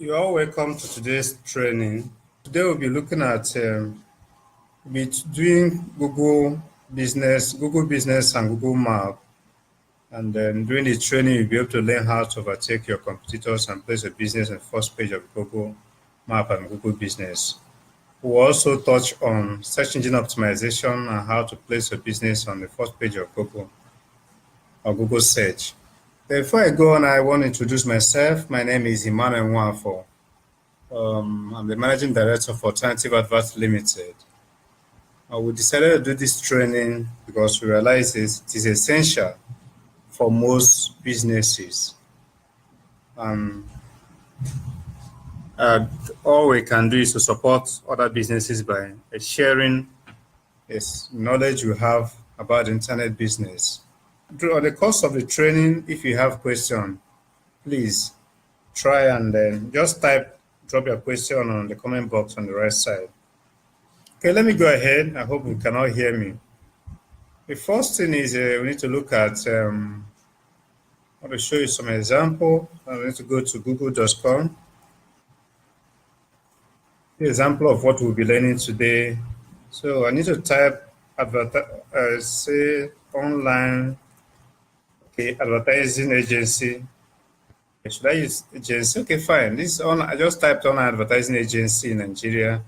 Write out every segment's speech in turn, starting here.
You're all welcome to today's training. Today we'll be looking at doing Google Business and Google Map. And then during the training, you'll be able to learn how to overtake your competitors and place a business on the first page of Google Map and Google Business. We'll also touch on search engine optimization and how to place a business on the first page of Google or Google Search. Before I go on, I want to introduce myself. My name is Emmanuel Nwafo. I'm the managing director for Alternative Advert Limited. We decided to do this training because we realize it is essential for most businesses. All we can do is to support other businesses by sharing this knowledge we have about internet business. During the course of the training, if you have questions, please try and then just drop your question on the comment box on the right side. Okay, let me go ahead. I hope you can all hear me. The first thing is we need to look at, I want to show you some example. I need to go to google.com. The example of what we'll be learning today. So I need to type say online, advertising agency. Should I use agency? Okay, fine. I just typed online advertising agency in Nigeria.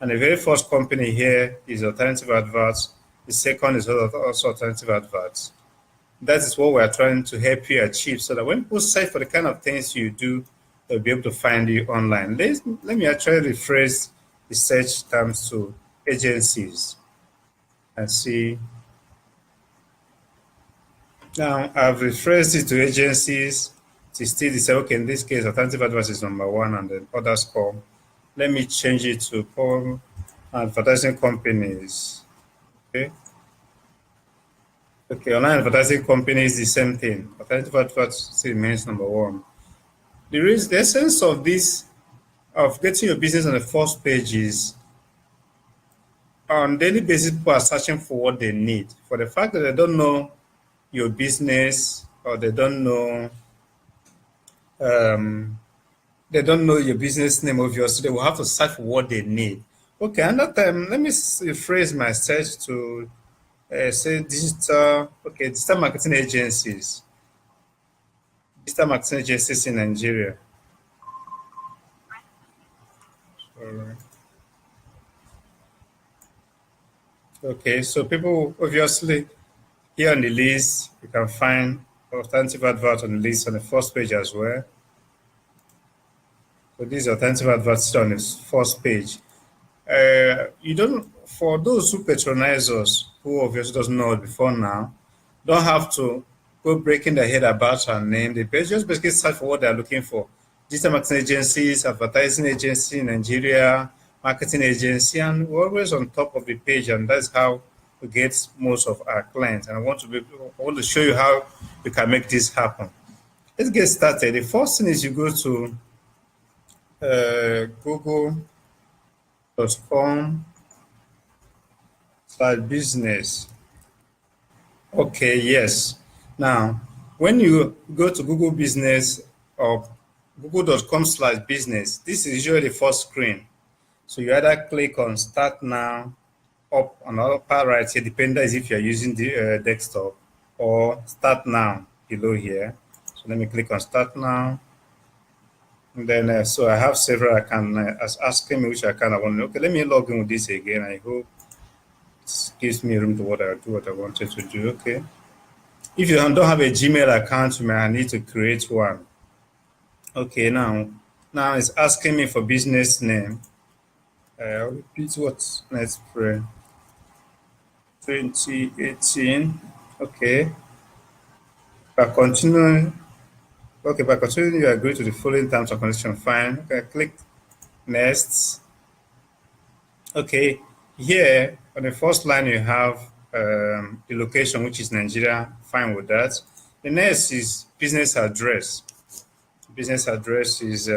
And the very first company here is Alternative Adverts. The second is also Alternative Adverts. That is what we are trying to help you achieve, so that when people search for the kind of things you do, they'll be able to find you online. Let me actually rephrase the search terms to agencies and see. Now, I've rephrased it to agencies. It's still the same. Okay, in this case, Alternative Adverts is number one and then others come. Let me change it to advertising companies. Okay, online advertising companies, the same thing. Alternative Adverts remains number one. The essence of this, of getting your business on the first page is, on a daily basis, people are searching for what they need. For the fact that they don't know your business, or they don't know your business name, obviously, they will have to search for what they need. Okay, another time, let me rephrase my search to say digital marketing agencies. Digital marketing agencies in Nigeria. Okay, so people obviously here on the list, you can find Alternative Advert on the list on the first page as well. So these Alternative Adverts on the first page. For those who patronize us, who obviously doesn't know it before now, don't have to go breaking their head about our name. They just basically search for what they're looking for. Digital marketing agencies, advertising agency in Nigeria, marketing agency, and we're always on top of the page, and that's how we get most of our clients. And I want to show you how you can make this happen. Let's get started. The first thing is you go to google.com/business. Okay, yes. Now, when you go to Google Business or google.com/business, this is usually the first screen. So you either click on Start Now up on the upper right here, depending as if you're using the desktop, or Start Now below here. So let me click on Start Now. And then, so I have several accounts asking me which account I want to. Okay, let me log in with this again. I hope it gives me room to do what I wanted to do. Okay. If you don't have a Gmail account, you may need to create one. Okay, now it's asking me for business name. I'll repeat what Netpreneur 2018. Okay. By continuing, you agree to the following terms and conditions. Fine. Okay, click next. Okay, here on the first line you have the location, which is Nigeria. Fine with that. The next is business address. Business address is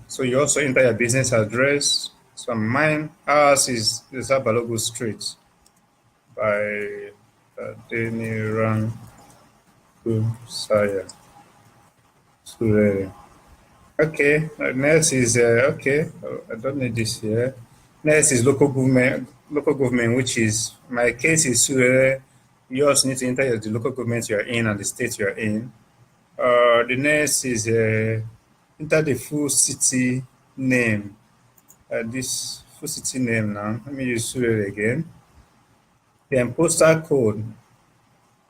so you also enter your business address. So ours is Balogun Street. by Adeniran Kusaya Surere. Okay, next is okay. I don't need this here. Next is local government. Local government, which is my case is Surere. You also need to enter the local government you are in and the state you are in. The next is enter the full city name. This full city name now. Let me use Surere again. Then postal code.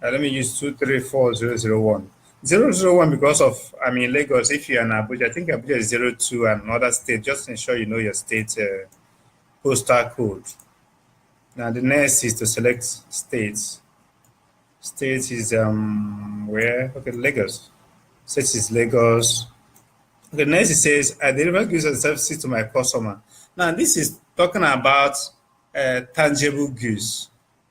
Let me use 234001. 001 because of I'm in Lagos. If you're in Abuja, I think Abuja is 02 and another state. Just ensure you know your state postal code. Now the next is to select states. State is where? Okay, Lagos. State is Lagos. Okay, next it says I deliver goods and services to my customer. Now this is talking about tangible goods.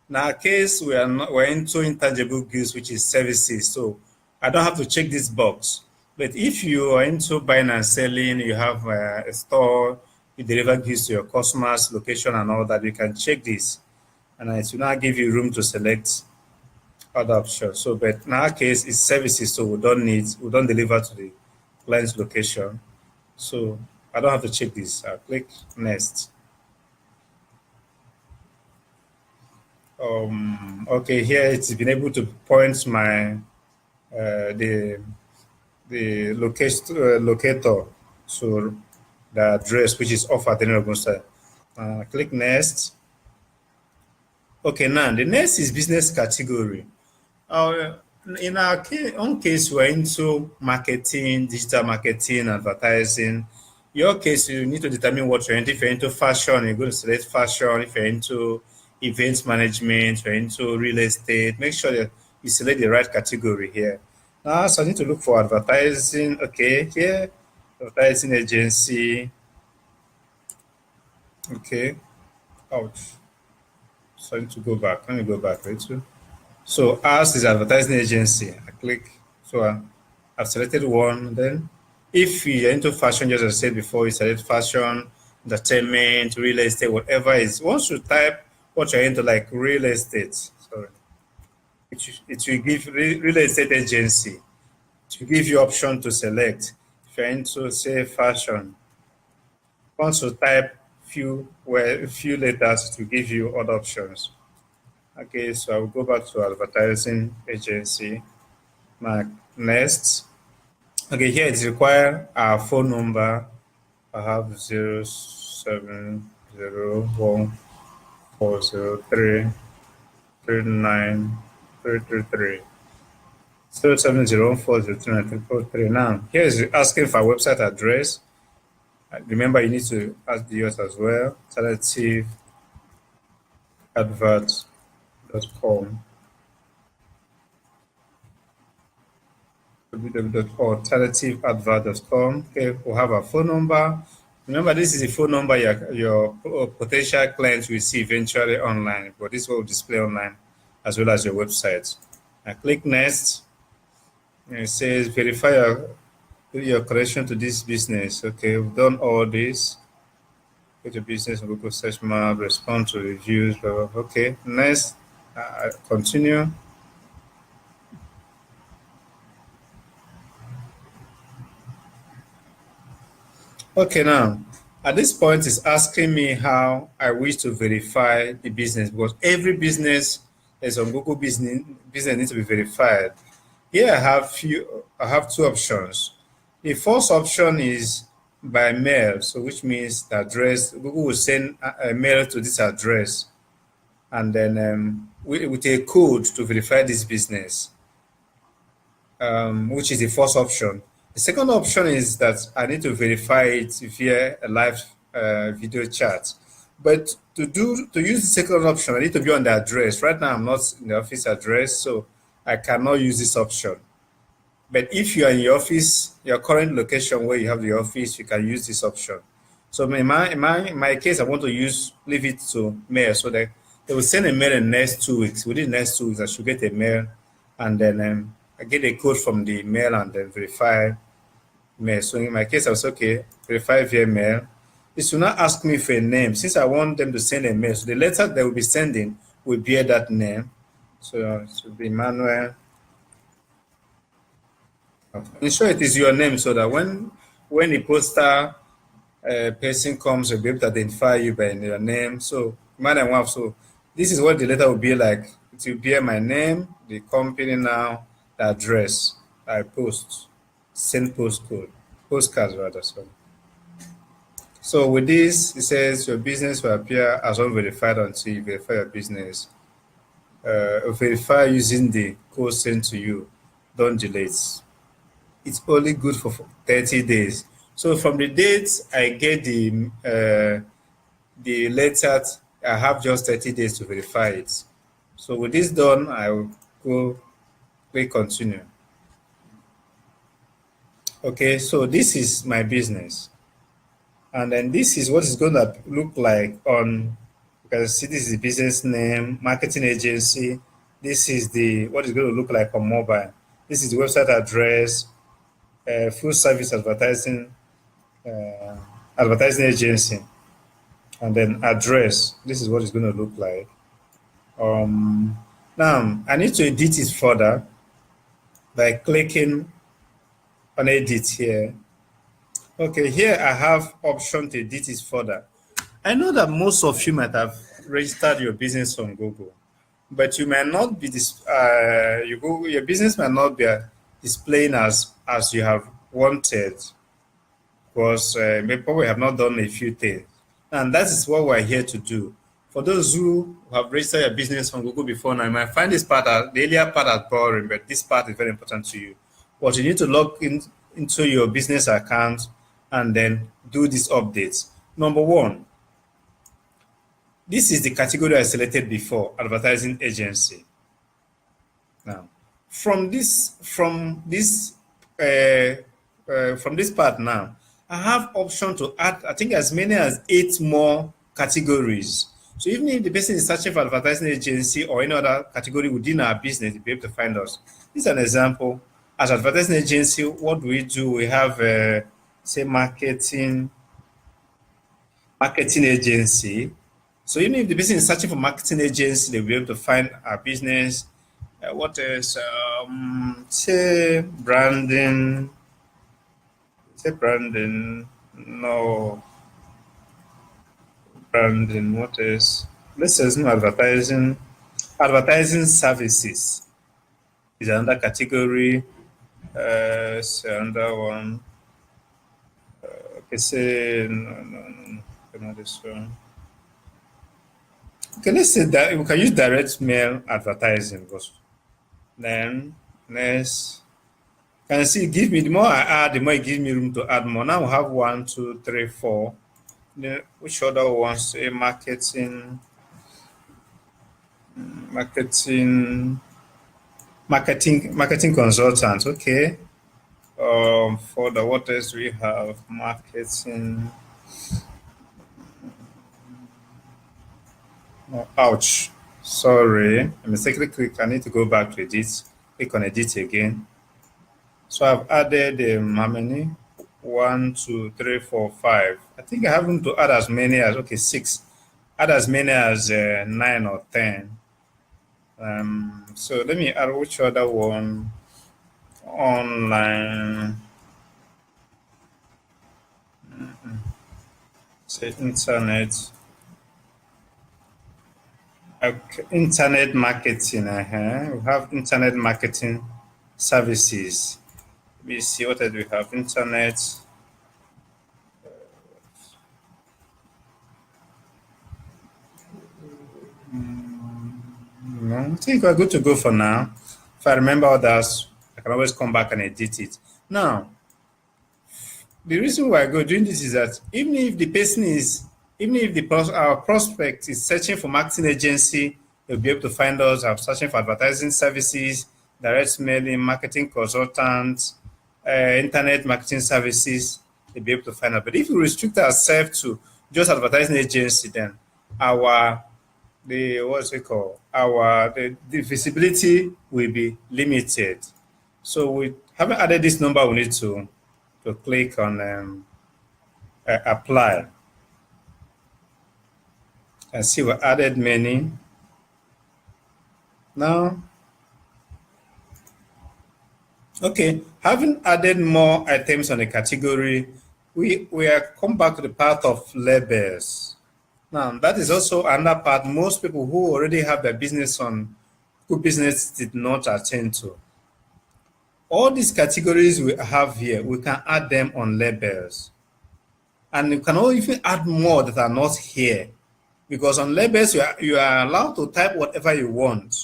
In our case, we're into intangible goods, which is services. So I don't have to check this box. But if you are into buying and selling, you have a store, you deliver goods to your customers, location and all that, you can check this. And it will now give you room to select other options. So, but in our case, it's services, so we don't deliver to the client's location. So I don't have to check this. I'll click next. Okay, here it's been able to point my the locator to the address, which is off at the Ogunsa. Click next. Okay, now the next is business category. Uh, in our own case, we're into marketing, digital marketing, advertising. Your case, you need to determine what you're into. If you're into fashion, you're going to select fashion. If you're into events management, you're into real estate, make sure that you select the right category here. Now, so I need to look for advertising. Okay, here, advertising agency. Okay, ouch. So I need to go back. Let me go back, right? So ours is advertising agency. I click. So I've selected one. Then if you're into fashion, just as I said before, you select fashion, entertainment, real estate, whatever is. Once you type what you're into, like real estate, sorry, it will give real estate agency. It will give you option to select. If you're into, say, fashion, once you type few letters, it will give you other options. Okay, so I will go back to advertising agency. Now, next. Okay, here it requires our phone number. I have 07014033933. 07014033933. Now, here is asking for a website address. Remember, you need to add yours as well. alternativeadvert.com. www.alternativeadvert.com. Okay, we'll have a phone number. Remember, this is the phone number your potential clients will see eventually online, but this will display online as well as your website. I click next. And it says verify your connection to this business. Okay, we've done all this. Go to business and Google search map, respond to reviews. Blah, blah, blah. Okay, next, continue. Okay, now at this point, it's asking me how I wish to verify the business because every business that's on Google business needs to be verified. Here I have two options. The first option is by mail, so which means the address Google will send a mail to this address, and then with a code to verify this business, which is the first option. The second option is that I need to verify it via a live video chat. But to use the second option, I need to be on the address. Right now, I'm not in the office address, so I cannot use this option. But if you are in your office, your current location where you have the office, you can use this option. So in my case, I want to leave it to mail so that they will send a mail in the next 2 weeks. Within the next 2 weeks, I should get a mail, and then I get a code from the mail and then verify mail. So in my case, I was okay, verify via mail. This will not ask me for a name since I want them to send a mail. So the letter they will be sending will bear that name. So it should be Emmanuel. Ensure it is your name so that when the poster person comes, will be able to identify you by your name. So man and wife. So this is what the letter will be like. It will bear my name, the company now, the address I post, send postcode, postcards rather. So with this, it says your business will appear as unverified until you verify your business. Verify using the code sent to you. Don't delete. It's only good for 30 days. So from the date I get the letter, I have just 30 days to verify it. So with this done, I will go click continue. Okay, so this is my business. And then this is what it's going to look like on, you can see this is the business name, marketing agency. This is the what it's going to look like on mobile. This is the website address, full service uh, advertising agency, and then address. This is what it's going to look like. Now I need to edit it further by clicking on edit here. Okay, here I have option to edit it further. I know that most of you might have registered your business on Google, but you might not be your business might not be displaying as you have wanted because maybe we have not done a few things, and that is what we're here to do. For those who have registered your business on Google before now, you might find this part the earlier part as boring, but this part is very important to you. But you need to log in into your business account and then do these updates. Number one, this is the category I selected before, advertising agency. Now, from this part now, I have option to add, I think, as many as 8 more categories. So even if the person is searching for advertising agency or any other category within our business, they'll be able to find us. This is an example. As advertising agency, what do? We have, say, marketing agency. So even if the person is searching for marketing agency, they'll be able to find our business. What else? Say branding. Say branding. No. Branding. What else? Let's assume advertising. Advertising services is another category. Say another one. Okay, say not this one. Okay, let's say that we can use direct mail advertising because then next can see give me the more I add, the more it gives me room to add more. Now we have 1, 2, 3, 4. Then which other ones? Say marketing consultant. Okay. For the what else we have? Marketing. Oh, ouch. Sorry. I mistakenly click. I need to go back to edit. Click on edit again. So I've added how many? 1, 2, 3, 4, 5. I think I have room to add as many as 6. Add as many as 9 or 10. So let me add which other one? Online. Say internet. Okay, internet marketing. We have internet marketing services. Let me see what else we have. Internet. No, I think we're good to go for now. If I remember others, I can always come back and edit it. Now, the reason why I go doing this is that even if our prospect is searching for marketing agency, they'll be able to find us. I'm searching for advertising services, direct mailing, marketing consultants, internet marketing services, they'll be able to find us. But if we restrict ourselves to just advertising agency, then the visibility will be limited. So we haven't added this number, we need to click on apply and see we added many. Now, okay, having added more items on the category, we are come back to the part of labels. Now, that is also another part most people who already have their business on Google Business did not attend to. All these categories we have here, we can add them on labels. And you can even add more that are not here. Because on labels, you are allowed to type whatever you want.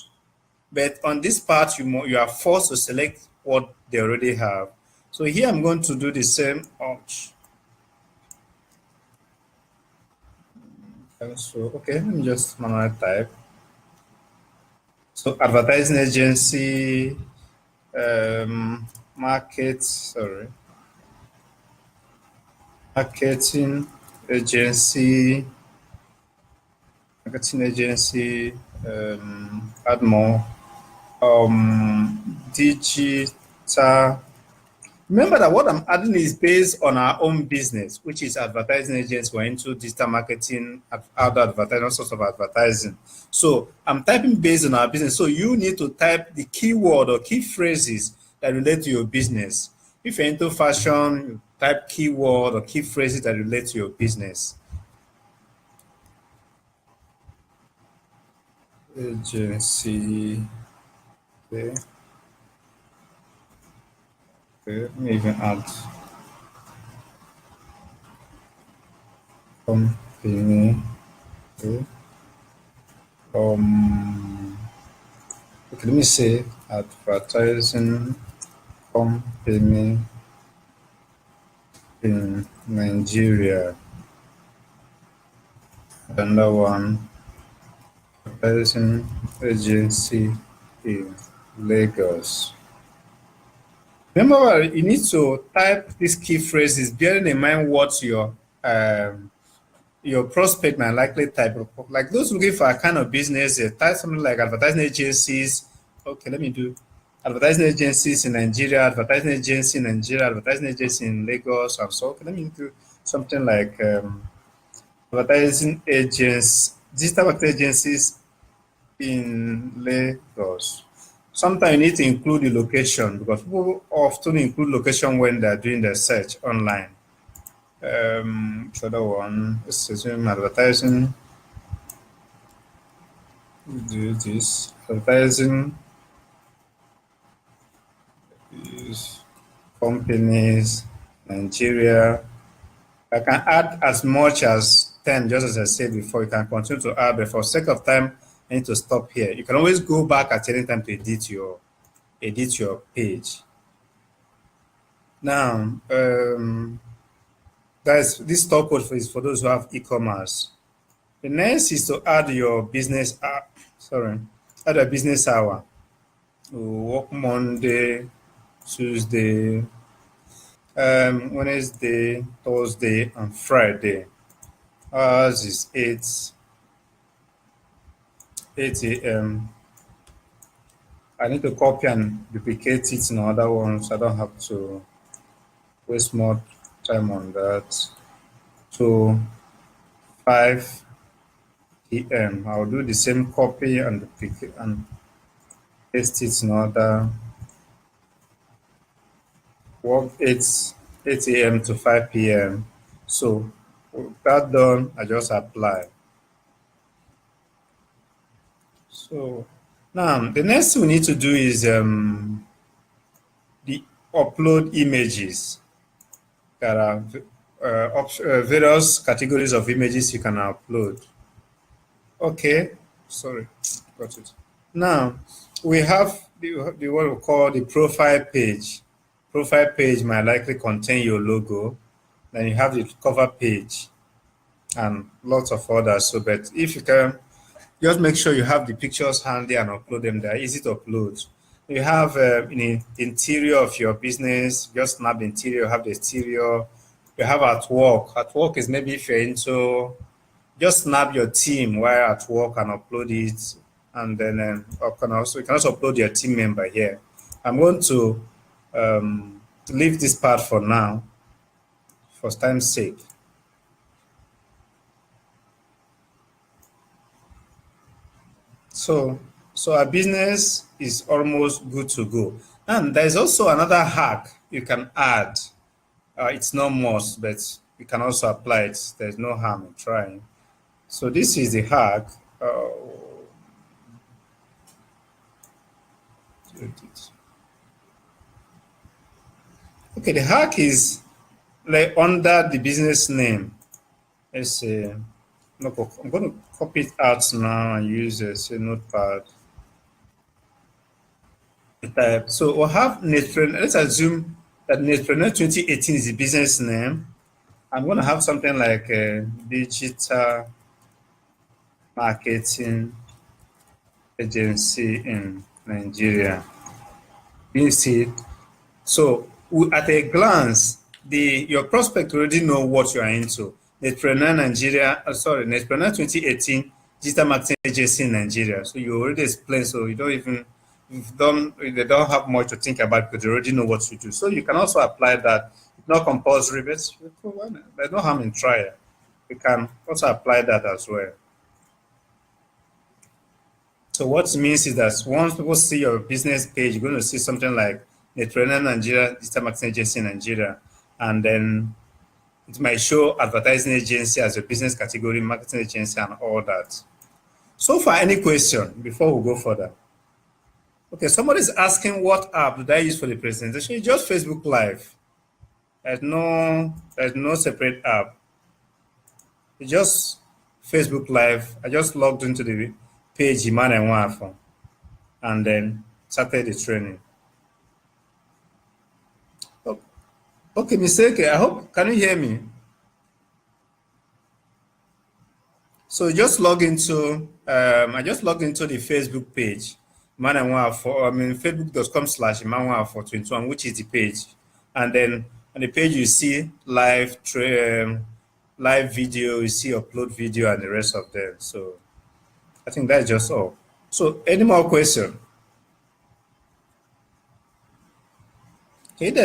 But on this part, you are forced to select what they already have. So here I'm going to do the same. Ouch. So, okay, let me just manually type. So advertising agency, sorry, marketing agency, marketing agency, add more, digital. Remember that what I'm adding is based on our own business, which is advertising agents. We're into digital marketing, outdoor advertising, all sorts of advertising. So I'm typing based on our business. So you need to type the keyword or key phrases that relate to your business. If you're into fashion, you type keyword or key phrases that relate to your business. Agency. Okay. Okay. Let me even add company. Okay. Okay, let me say advertising company in Nigeria. Another one, advertising agency in Lagos. Remember, you need to type these key phrases, bearing in mind what your prospect might likely type. Like those looking for a kind of business, type something like advertising agencies. Okay, let me do advertising agencies in Nigeria, advertising agency in Nigeria, advertising agency in Lagos. And so, okay, let me do something like advertising agents, digital marketing agencies in Lagos. Sometimes you need to include the location because people often include location when they're doing their search online. So that one, let's assume advertising. Do this advertising is companies, Nigeria. I can add as much as 10, just as I said before. You can continue to add, but for sake of time, I need to stop here. You can always go back at any time to edit your page. Now, that's this store code is for those who have e-commerce. The next is to add your business sorry, add a business hour. Work Monday, Tuesday, Wednesday, Thursday, and Friday. Ours is 8 a.m. I need to copy and duplicate it in other ones. I don't have to waste more time on that. So 5 p.m. I'll do the same copy and duplicate and paste it in other work 8 a.m. to 5 p.m. So with that done, I just apply. So now the next thing we need to do is the upload images. There are various categories of images you can upload. Okay, sorry, got it. Now we have the what we call the profile page. Profile page might likely contain your logo. Then you have the cover page and lots of others. So, but if you can just make sure you have the pictures handy and upload them. They're easy to upload. You have in the interior of your business, just snap the interior, have the exterior. You have at work. At work is maybe if you're into, just snap your team while at work and upload it. And then you can also upload your team member here. I'm going to leave this part for now, for time's sake. So So our business is almost good to go. And there's also another hack you can add. It's not must, but you can also apply it. There's no harm in trying. So this is the hack. Okay, the hack is like under the business name. Let's say, no, I'm going to copy it out now and use say notepad. So we'll have Netpreneur. Let's assume that Netpreneur 2018 is the business name. I'm going to have something like digital marketing agency in Nigeria. You see, so at a glance, your prospect already know what you are into. Netpreneur Nigeria, Netpreneur 2018 digital marketing agency in Nigeria. So you already explained. So you don't even they don't have much to think about because they already know what to do. So you can also apply that. It's not compulsory, but there's no harm in trying. You can also apply that as well. So what it means is that once people see your business page, you're going to see something like Netpreneur Nigeria, digital marketing agency in Nigeria, and then it might show advertising agency as a business category, marketing agency, and all that. So far, any question before we go further? Okay, somebody's asking what app did I use for the presentation? It's just Facebook Live. There's no separate app. It's just Facebook Live. I just logged into the page Iman and then started the training. Oh, okay, Mr. I hope, can you hear me? So just log into, I just logged into the Facebook page, facebook.com/Iman1for21, which is the page. And then on the page, you see live video, you see upload video and the rest of them. So I think that's just all. So any more question? Okay, if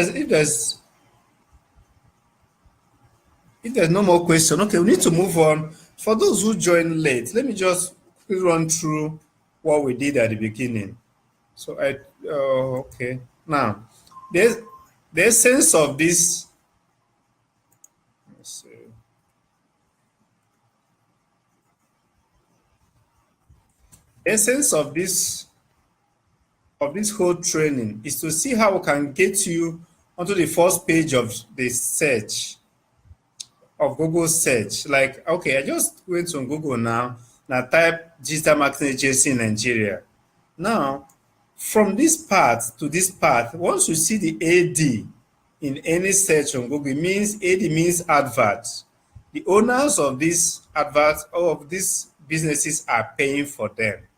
there's no more question, okay, we need to move on. For those who joined late, let me just run through what we did at the beginning. So okay. Now, there's the essence of this. Let's see. The essence of this whole training is to see how we can get you onto the first page of the search of Google search. Like, okay, I just went on Google now and I type digital marketing agency in Nigeria. Now, from this part to this part, once you see the AD in any search on Google, it means AD means advert. The owners of these adverts or of these businesses are paying for them.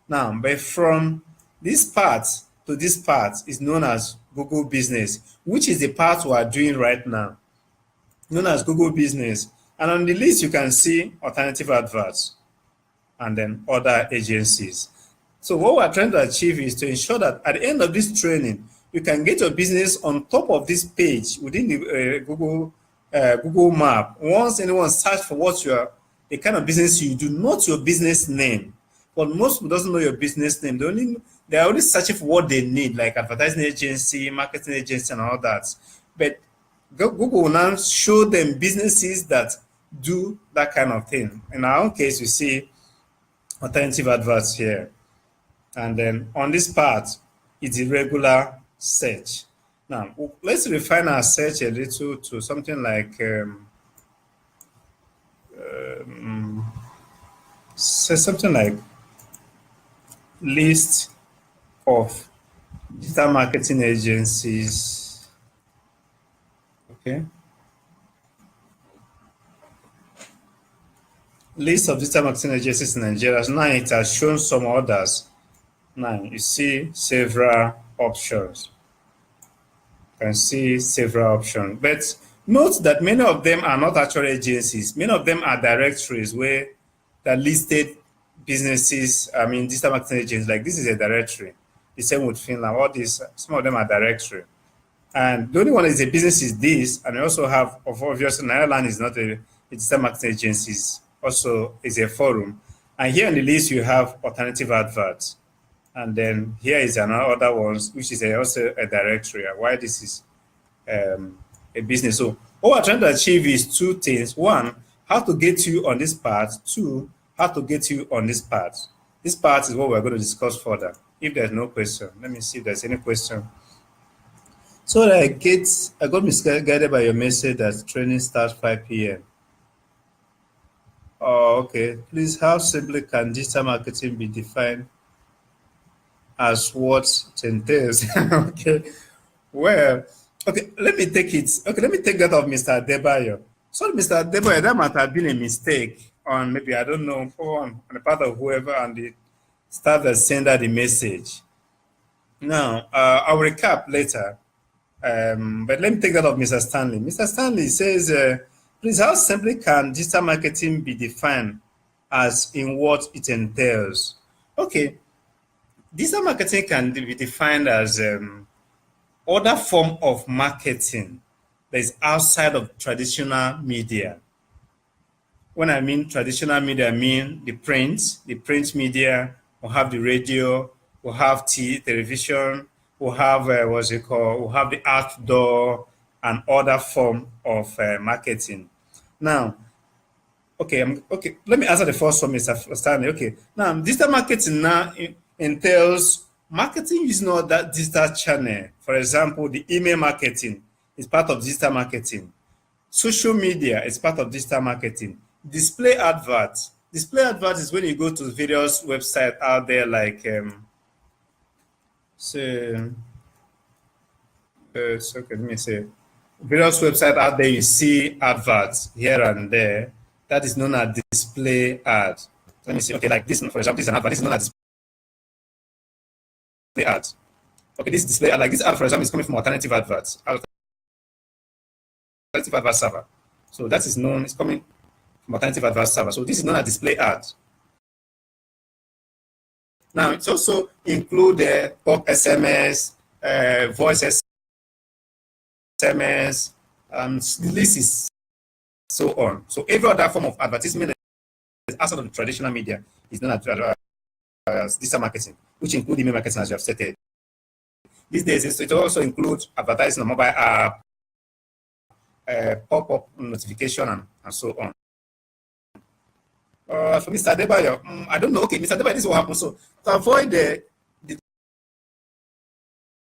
Now, but from this part to this part is known as Google Business, which is the part we are doing right now, known as Google Business. And on the list, you can see alternative adverts and then other agencies. So what we're trying to achieve is to ensure that at the end of this training, you can get your business on top of this page within the Google map. Once anyone search for the kind of business you do, not your business name. But most people doesn't know your business name. They're only searching for what they need, like advertising agency, marketing agency, and all that. But Google will now show them businesses that do that kind of thing. In our own case, you see alternative adverts here. And then on this part, it's a regular search. Now, let's refine our search a little to something like say something like list of digital marketing agencies. Okay. List of digital marketing agencies in Nigeria. Now it has shown some others. Now you see several options. You can see several options. But note that many of them are not actual agencies. Many of them are directories where the listed businesses, digital marketing agents, like this is a directory. The same with Finland. All these, some of them are directory. And the only one is a business is this, and we also have, obviously, Ireland is not a digital marketing agencies, also is a forum. And here on the list, you have alternative adverts. And then here is another one, which is also a directory. Why this is a business. So what we're trying to achieve is two things. One, how to get you on this part. Two, how to get you on this part. This part is what we're going to discuss further. If there's no question, let me see if there's any question. So I got misguided by your message that training starts 5 p.m. Oh, okay. Please, how simply can digital marketing be defined as what it entails? Okay. Well, okay, let me take it. Okay, let me take that of Mr. Adebayo. So, Mr. Adebayo, that might have been a mistake on maybe, I don't know, on the part of whoever and the staff that sent out the message. Now, I'll recap later. But let me take that of Mr. Stanley. Mr. Stanley says, please, how simply can digital marketing be defined as in what it entails? Okay, digital marketing can be defined as other form of marketing that is outside of traditional media. When I mean traditional media, I mean the print media, we have the radio, we have television, we have what's it called, we have the outdoor and other form of marketing. Now, okay. Let me answer the first one, Mr. Stanley. Okay, now digital marketing now entails marketing using all that digital channel. For example, the email marketing is part of digital marketing. Social media is part of digital marketing. Display adverts. Display adverts is when you go to various websites out there like say so okay, let me say various websites out there you see adverts here and there. That is known as display ad. Let me see. Okay, like this, for example, this is an advert. This is known as display ad. Okay, this display ad, like this ad, for example, is coming from alternative adverts. Alternative advert server. So that is known, it's coming from alternative advert server. So this is known as display ad. Now it's also include pop SMS, voice SMS, the list is so on. So every other form of advertisement outside of the traditional media is known as digital marketing, which include email marketing, as you have stated. These days, it also includes advertising on mobile app, pop-up notification, and so on. For Mr. Adebayo, I don't know. Okay, Mr. Adebayo, this is what happens. So to avoid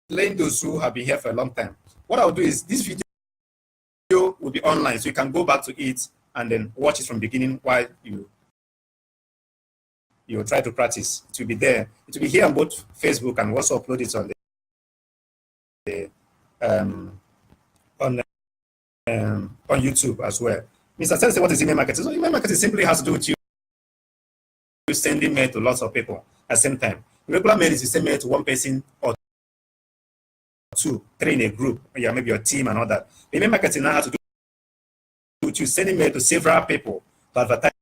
delaying those who have been here for a long time, what I'll do is this video will be online, so you can go back to it and then watch it from the beginning while you try to practice. It will be there. It will be here on both Facebook and also upload it on on YouTube as well. Mr. Tell say what is email marketing? So email marketing simply has to do with you sending mail to lots of people at the same time. Regular mail is you send mail to one person or two, three in a group, yeah, maybe your team and all that. Email marketing now has to do with you sending mail to several people to advertise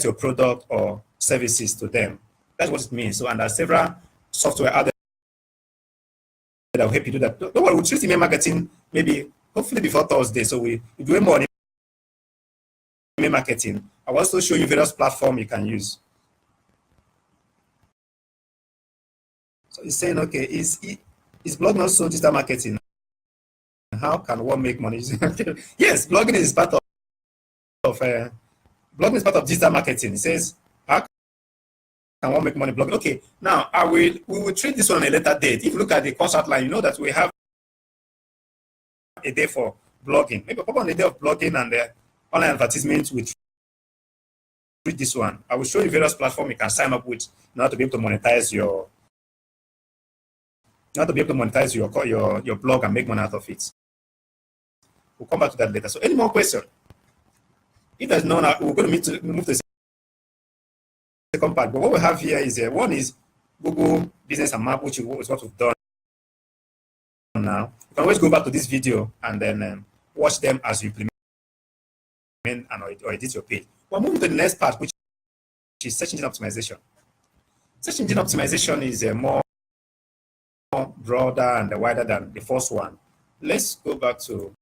your product or services to them. That's what it means. So, and there's several software out there that will help you do that. Don't worry, we'll treat email marketing maybe, hopefully before Thursday. So we do more on email marketing. I will also show you various platforms you can use. So he's saying, okay, is blogging also digital marketing? How can one make money? Yes, blogging is part of blogging is part of digital marketing. It says, how can one make money blogging? Okay, now we will treat this one on a later date. If you look at the course outline, you know that we have a day for blogging. Maybe on the day of blogging and the online advertisement, we treat this one. I will show you various platforms you can sign up with in order to be able to monetize your your blog and make money out of it. We'll come back to that later. So any more questions? If there's none, we're going to move to the second part. But what we have here is one is Google Business and Map, which is what we've done now. You can always go back to this video and then watch them as you implement and or edit your page. We're moving to the next part, which is search engine optimization. Search engine optimization is more broader and wider than the first one. Let's go back to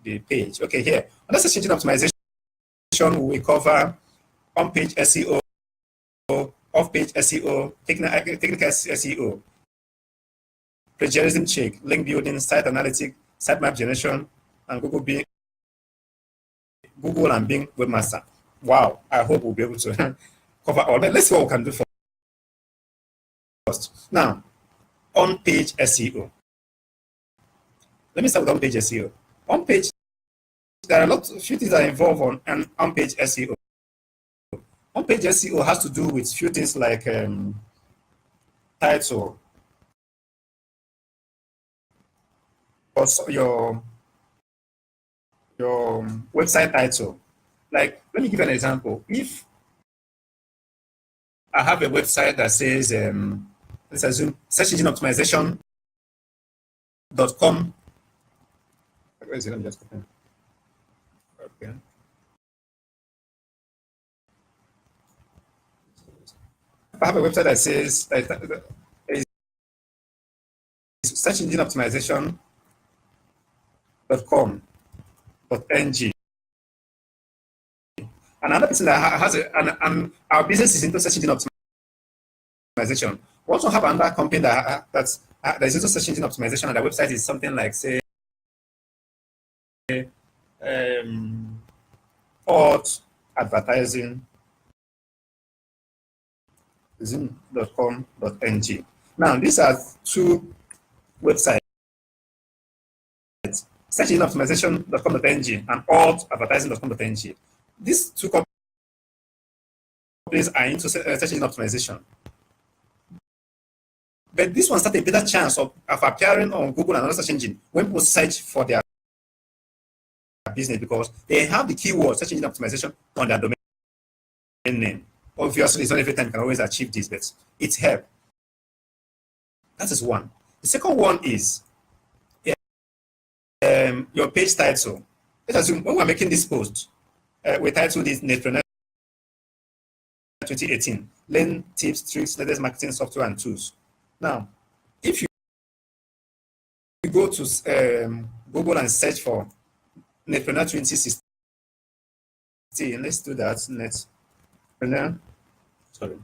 the page. Okay, here under search engine optimization, we cover on-page SEO, off-page SEO, technical SEO, plagiarism check, link building, site analytics, sitemap generation, and Google and Bing Webmaster. Wow, I hope we'll be able to cover all. But let's see what we can do first. Now, on-page SEO. Let me start with on-page SEO. On-page, there are a few things that are involved on an on-page SEO. On-page SEO has to do with few things like title, also your website title. Like, let me give you an example. If I have a website that says, let's assume search engine optimization.com. Where is it? Let me just open. Okay. If I have a website that says search engine optimization.com.ng, another person that has our business is into search engine optimization. We also have another company that is into search engine optimization, and their website is something like, say, Port Advertising zoom.com.ng. Now, these are two websites, search engine optimization.com.ng and altadvertising.com.ng. These two companies are into search engine optimization. But this one stands a better chance of appearing on Google and other search engine when people search for their business, because they have the keyword search engine optimization on their domain name. Obviously, it's not every time you can always achieve this, but it helps. That is one. The second one is your page title. Let's assume when we're making this post, we titled this Netpreneur 2018, Learn Tips, Tricks, Latest Marketing Software and Tools. Now, if you go to Google and search for Netpreneur 2016, let's do that. Netpreneur, sorry.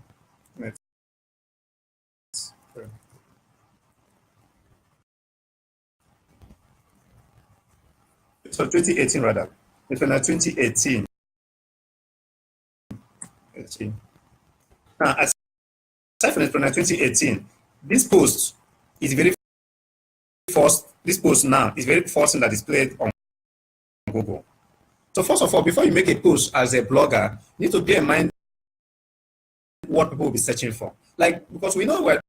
So 2018 rather. Netpreneur 2018. Now, aside from Netpreneur 2018, this post is very first. This post now is very first that displayed on Google. So first of all, before you make a post as a blogger, you need to bear in mind what people will be searching for. Like, because we know we're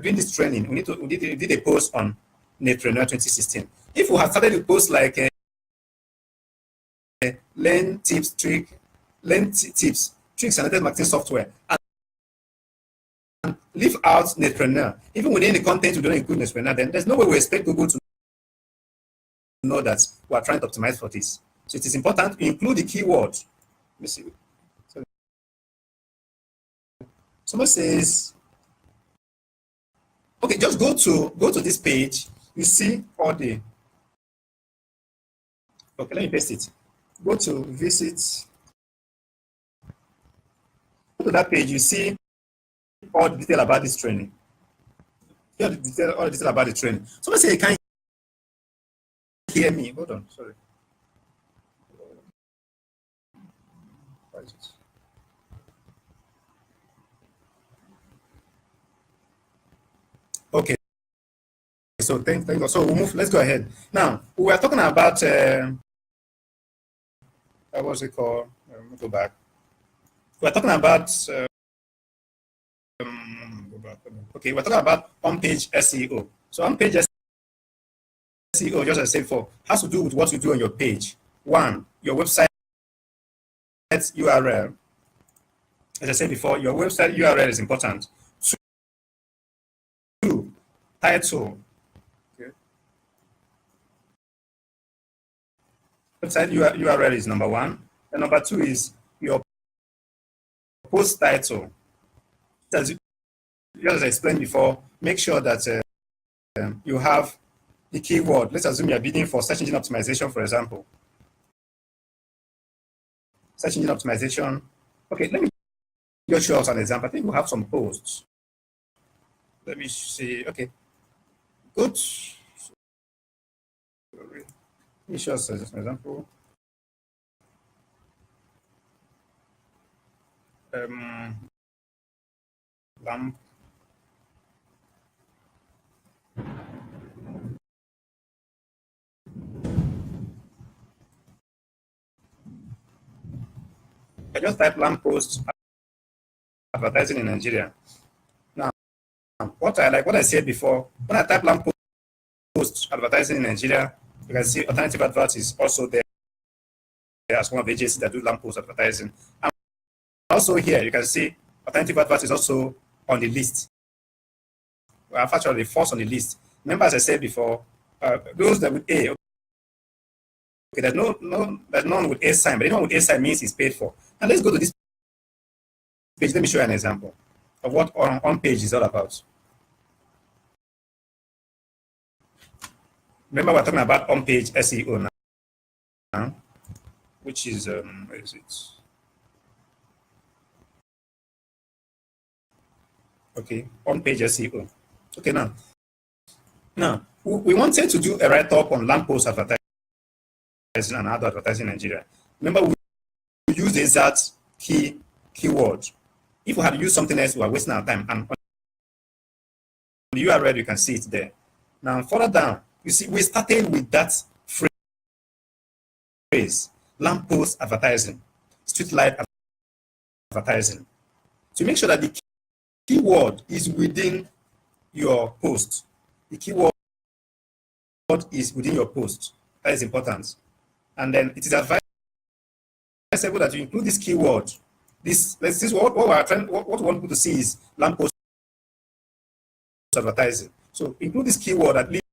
doing this training, we did a post on Netpreneur 2016. If we had started a post like learn tips, tricks, and latest marketing software, and leave out Netpreneur, even within the content we don't include Netpreneur, then there's no way we expect Google to know that we are trying to optimize for this. So it is important to include the keyword. Let me see. So, someone says, okay, just go to this page. You see all the. Okay, let me paste it. Go to visit. Go to that page. You see all the detail about this training. All the detail about the training. Someone say, "Can you hear me?" Hold on, sorry. Okay. So thank you. So we'll move. Let's go ahead. Now we were talking about what's it called? Go back. We're talking about okay. We're talking about on-page SEO. So on-page SEO, just as I said before, has to do with what you do on your page. One, your website URL. As I said before, your website URL is important. Two, title. Okay. Website URL is number one. And number two is your post title. Just as I explained before, make sure that you have the keyword. Let's assume you're bidding for search engine optimization, for example. Search engine optimization. Okay, let me just show us an example. I think we have some posts. Let me see. Okay, good. Let me show us an example. Lamp. I just type lamp post advertising in Nigeria. Now, what I said before, when I type lamp post advertising in Nigeria, you can see alternative adverts is also there as one of the agencies that do lamp post advertising. And also here, you can see alternative adverts is also on the list. We are actually first on the list. Remember, as I said before, those that with A, okay, there's none with A sign, but anyone with A sign means it's paid for. Now let's go to this page. Let me show you an example of what on page is all about. Remember, we're talking about on page SEO now, which is where is it? Okay, on page SEO. Okay, now we wanted to do a write-up on lamppost advertising and ad advertising in Nigeria. Remember, we use the exact keyword. If we had used something else, we are wasting our time. And on the URL, you can see it there. Now, further down, you see, we started with that phrase, lamppost advertising, street light advertising. To make sure that the keyword is within your post. The keyword is within your post. That is important. And then it is advisable that you include this keyword. This what we want people to see is lamppost advertising. So include this keyword at least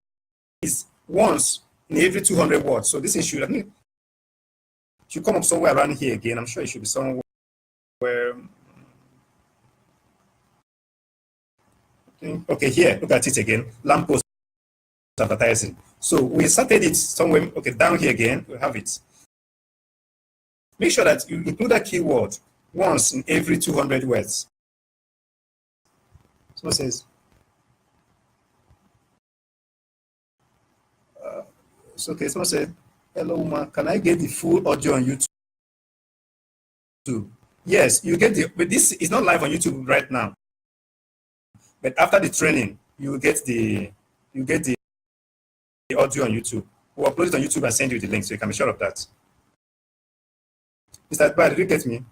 once in every 200 words. So this issue, I think, should come up somewhere around here again. I'm sure it should be somewhere. Okay, here, look at it again. Lamppost advertising. So we started it somewhere. Okay, down here again, we have it. Make sure that you include that keyword once in every 200 words. Someone says, it's okay. Someone said, hello, man, can I get the full audio on YouTube? Yes, you get but this is not live on YouTube right now. But after the training, you get the audio on YouTube. We'll upload it on YouTube and send you the link so you can be sure of that. Mr. Akbar, did you get me?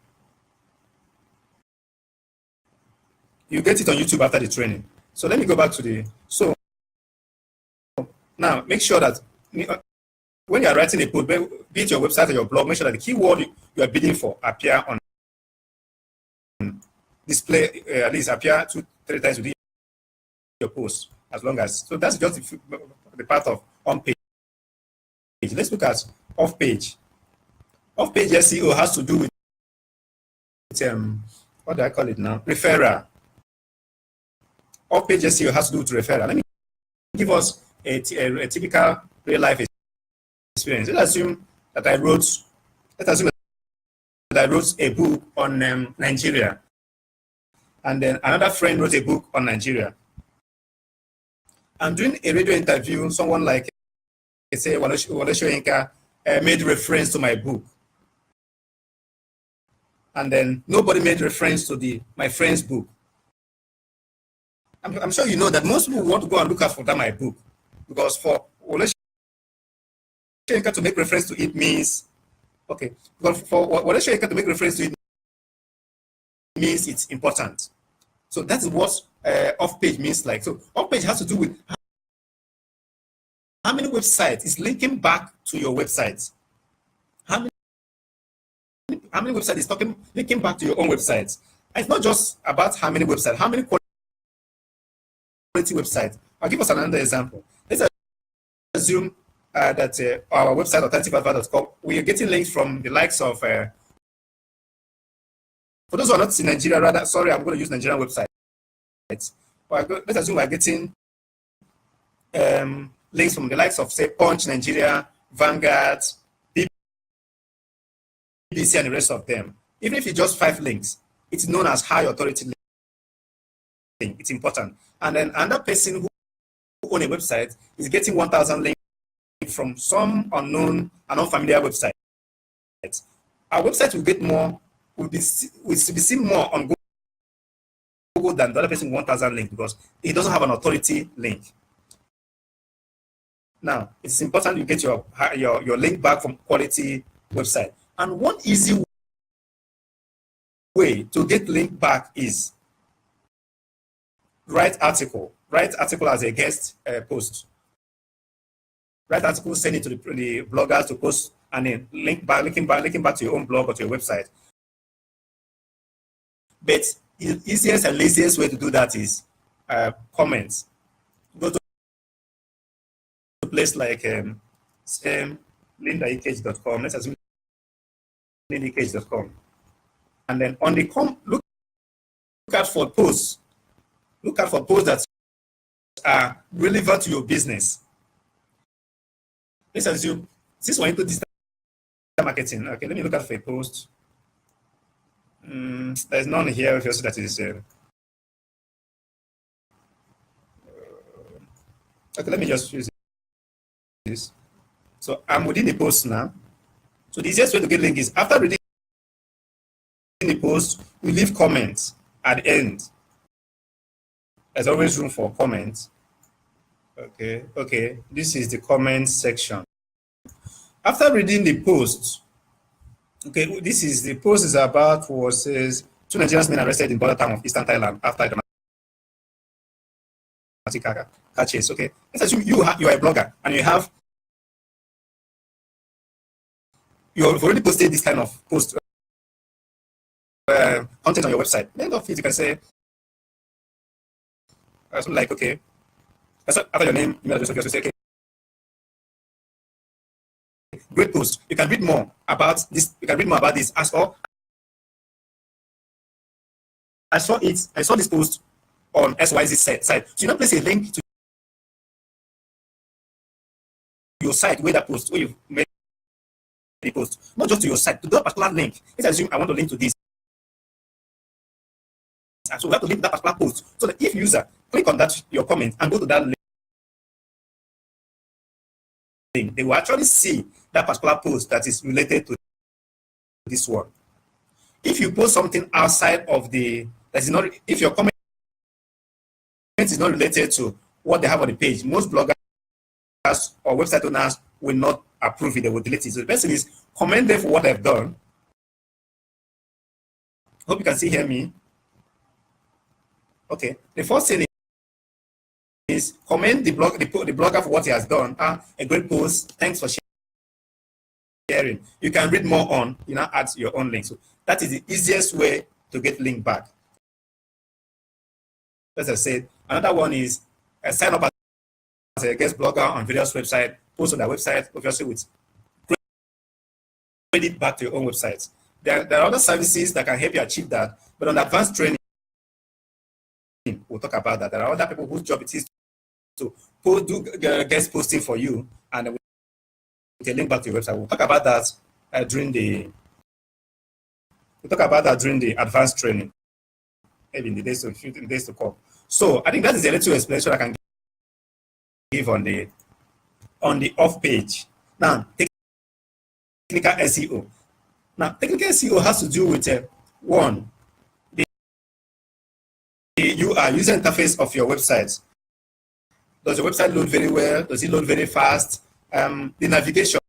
You get it on YouTube after the training. So let me go back to so now make sure that when you are writing a post, be it your website or your blog, make sure that the keyword you are bidding for appear on display, at least appear 2-3 times within your post, as long as, so that's just the part of on page. Let's look at off page. Off page SEO has to do with what do I call it now? Referral. Off page SEO has to do with referral. Let me give us a typical real life experience. Let's assume that I wrote a book on Nigeria, and then another friend wrote a book on Nigeria. And during a radio interview, someone like, say, Wale Soyinka made reference to my book. And then nobody made reference to my friend's book. I'm sure you know that most people want to go and look out for my book, because for Wale Soyinka to make reference to it means, okay, because for Wale Soyinka to make reference to it means it's important. So that's what off-page means like. So off-page has to do with how many websites is linking back to your website. How many websites is linking back to your own website. And it's not just about how many websites, how many quality websites. I'll give us another example. Let's assume that our website, alternativeadvert.com, we are getting links from the likes of, for those who are not in Nigeria, rather, sorry, I'm going to use Nigerian websites. But let's assume we're getting links from the likes of, say, Punch, Nigeria, Vanguard, BBC, and the rest of them. Even if it's just 5 links, it's known as high authority link. It's important. And then another person who owns a website is getting 1,000 links from some unknown and unfamiliar website. Our website will get more, will be seen more on Google than the other person 1,000 link because it doesn't have an authority link. Now, it's important you get your link back from quality website. And one easy way to get link back is write article as a guest post. Write article, send it to the bloggers to post, and then linking back to your own blog or to your website. But the easiest and laziest way to do that is comments. Go to a place like lindaekh.com. Let's assume lindaekh.com. And then on the look out for posts. Look out for posts that are relevant to your business. Let's assume this one into digital marketing. Okay, let me look out for a post. There's none here also that is. Okay, let me just use this. So I'm within the post now. So the easiest way to get link is after reading the post, we leave comments at the end. There's always room for comments. Okay. This is the comment section. After reading the post, okay, this is the post is about what says 2 Nigerians men arrested in border town of Eastern Thailand after a dramatic car chase. Okay, let's assume you are a blogger and you've already posted this kind of post content on your website. At the end of it, you can say something like, okay, after your name, email address, you say, okay, great post. You can read more about this. As well. I saw this post on XYZ site. So you now place a link to your site where you've made the post, not just to your site, to that particular link. Let's assume I want to link to this. And so we have to link that particular post so that if user click on that your comment and go to that link, they will actually see that particular post that is related to this one. If you post something outside of if your comment is not related to what they have on the page, most bloggers or website owners will not approve it, they will delete it. So the best thing is comment them for what they've done. Hope you can see hear me. Okay, the first thing is comment the blogger for what he has done. A great post. Thanks for sharing. You can read more on. You now add your own link. So that is the easiest way to get link back. As I said, another one is sign up as a guest blogger on various websites. Post on their website, obviously with credit back to your own website. There are other services that can help you achieve that, but on advanced training, we'll talk about that. There are other people whose job it is to do guest posting for you, and we'll link back to your website. We'll talk about that during the advanced training, maybe in the days to come. So I think that is a little explanation I can give on the off page. Now, technical SEO. Now, technical SEO has to do with one, the UI, user interface of your website. Does your website load very well? Does it load very fast? The navigation.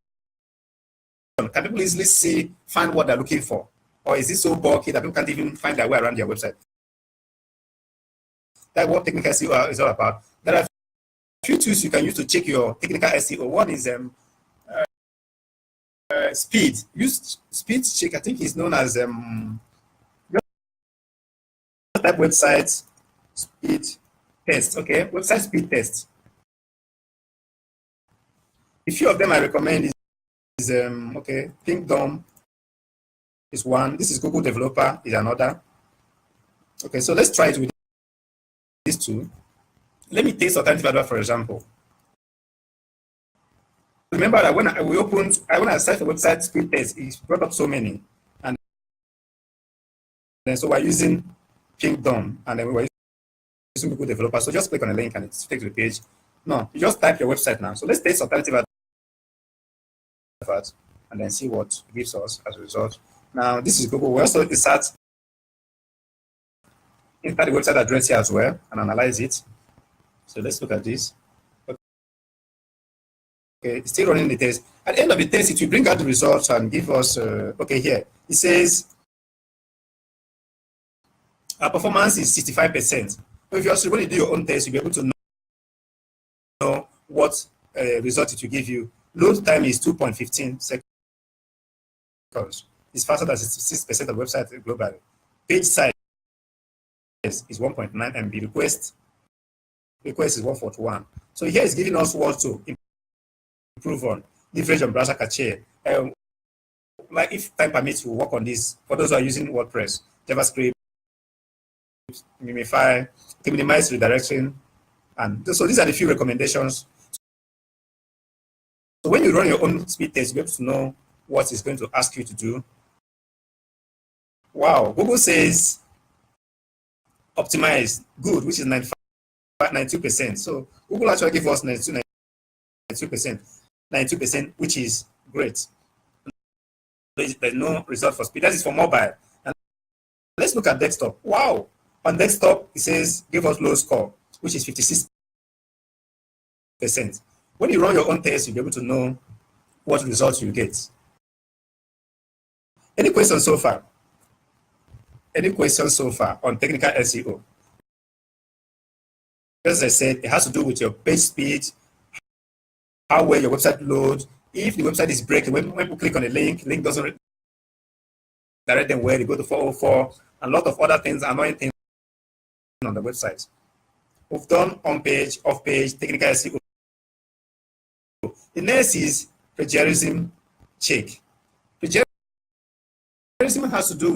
Can people easily find what they're looking for? Or is it so bulky that people can't even find their way around your website? That's what technical SEO is all about. There are a few tools you can use to check your technical SEO. One is speed. Use speed check. I think it's known as type website speed test. Okay, website speed test. A few of them I recommend is Kingdom is one. This is Google Developer is another. Okay, so let's try it with these two. Let me take alternative advert for example. Remember that when I started the website speed test, it brought up so many, and so we're using Pingdom, and then we're using Google Developer. So just click on a link and it takes to the page. No, you just type your website now. So let's take alternative advert and then see what it gives us as a result. Now, this is Google. We also insert the website address here as well and analyze it. So let's look at this. Okay, it's still running the test. At the end of the test, it will bring out the results and give us, okay, here. It says our performance is 65%. So if you also, when you do your own test, you'll be able to know what result it will give you. Load time is 2.15 seconds. It's faster than 66% of websites globally. Page size is 1.9 MB. Request is 141. So here it's giving us what to improve on. Leverage on browser cache. Like if time permits, we'll work on this. For those who are using WordPress, JavaScript, Mimify, to minimize redirection. And so these are the few recommendations. So when you run your own speed test, you'll be able to know what it's going to ask you to do. Wow, Google says optimize, good, which is 92%. So Google actually gave us 92%, 92%, which is great. There's no result for speed. That is for mobile. And let's look at desktop. Wow, on desktop, it says give us low score, which is 56%. When you run your own test, you'll be able to know what results you get. Any questions so far? Any questions so far on technical SEO? As I said, it has to do with your page speed, how well your website loads. If the website is breaking, when people click on a link doesn't direct them where they go to 404, and a lot of other things, annoying things on the website. We've done on page, off page, technical SEO. The next is plagiarism check. Plagiarism has to do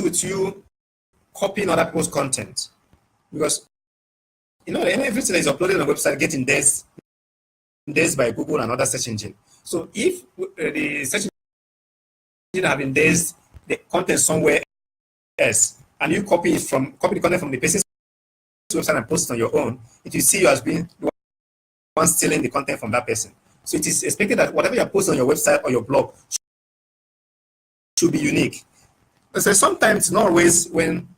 with you copying other people's content, because everything that is uploaded on the website gets indexed by Google and other search engine. So if the search engine have indexed the content somewhere else, and you copy the content from the person's website and post it on your own, it will see you as being the one stealing the content from that person. So it is expected that whatever you post on your website or your blog should be unique. So sometimes, not always, when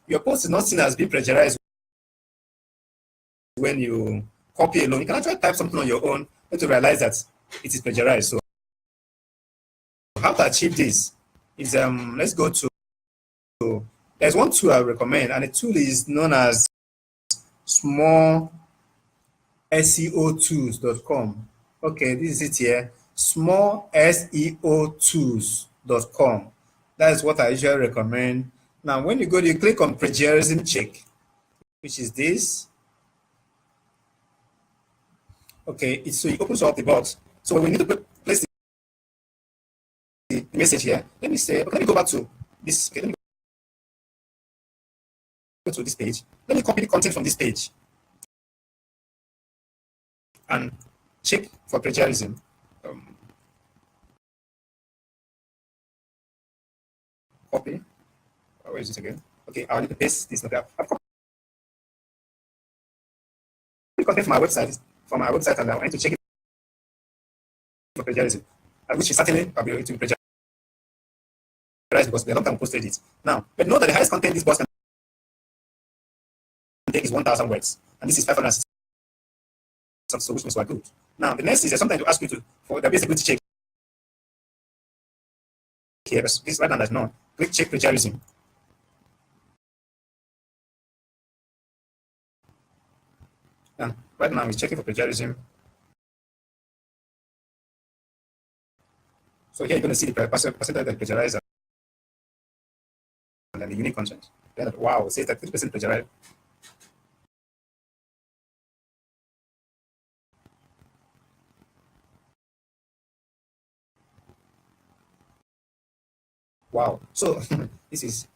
your post is not seen as being plagiarized, when you copy alone, you can actually type something on your own to realize that it is plagiarized. So how to achieve this is, let's go to, there's one tool I recommend, and the tool is known as smallseotools.com. Okay, this is it here, smallseotools.com. That is what I usually recommend. Now, when you go, you click on plagiarism check, which is this. Okay, so it opens up the box. So we need to place the message here. Let me go back to this. Okay, let me go to this page. Let me copy the content from this page and check for plagiarism. Copy. Where is it again? Okay, I need to paste this. Okay, I've copied the content from my website, and I want to check it for plagiarism, which is certainly I'll be able to plagiarize because the long time posted it. Now, but note that the highest content this box can take is 1,000 words, and this is 500. So which means we're good. Now, the next is there's something to ask you for the basic check. Here, this right now that's not. Click check plagiarism. And right now we're checking for plagiarism. So here you're going to see the percentage that plagiarized and then the unique content. Then, wow, it says that 50% plagiarized. Wow. So this is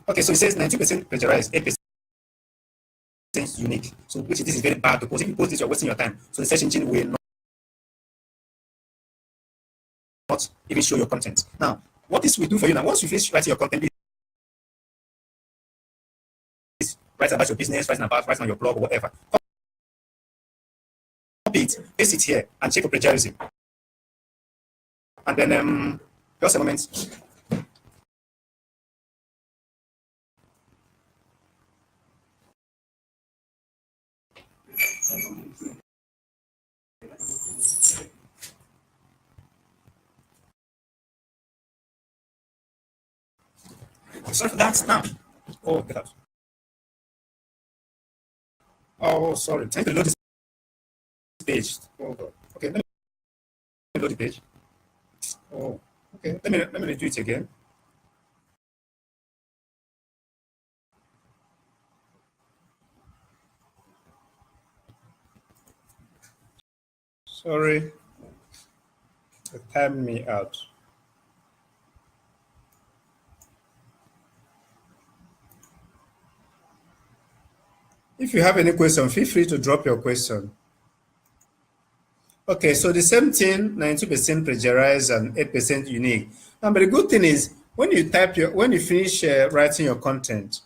okay. So it says 90% plagiarized, 8% content unique. So which is, this is very bad because if you post this, you're wasting your time. So the search engine will not even show your content. Now, what this will do for you now, once you finish writing your content, please write about your business, writing on your blog or whatever. Copy it, paste it here, and check for plagiarism. And then just a moment. Sorry for that now. Oh, get out. Oh, sorry. Trying to load this page. Oh, God. Okay, let me load the page. Oh, okay. Let me do it again. Sorry, it timed me out. If you have any question, feel free to drop your question. Okay, so the same thing, 92% plagiarized and 8% unique. Now, but the good thing is when you finish writing your content,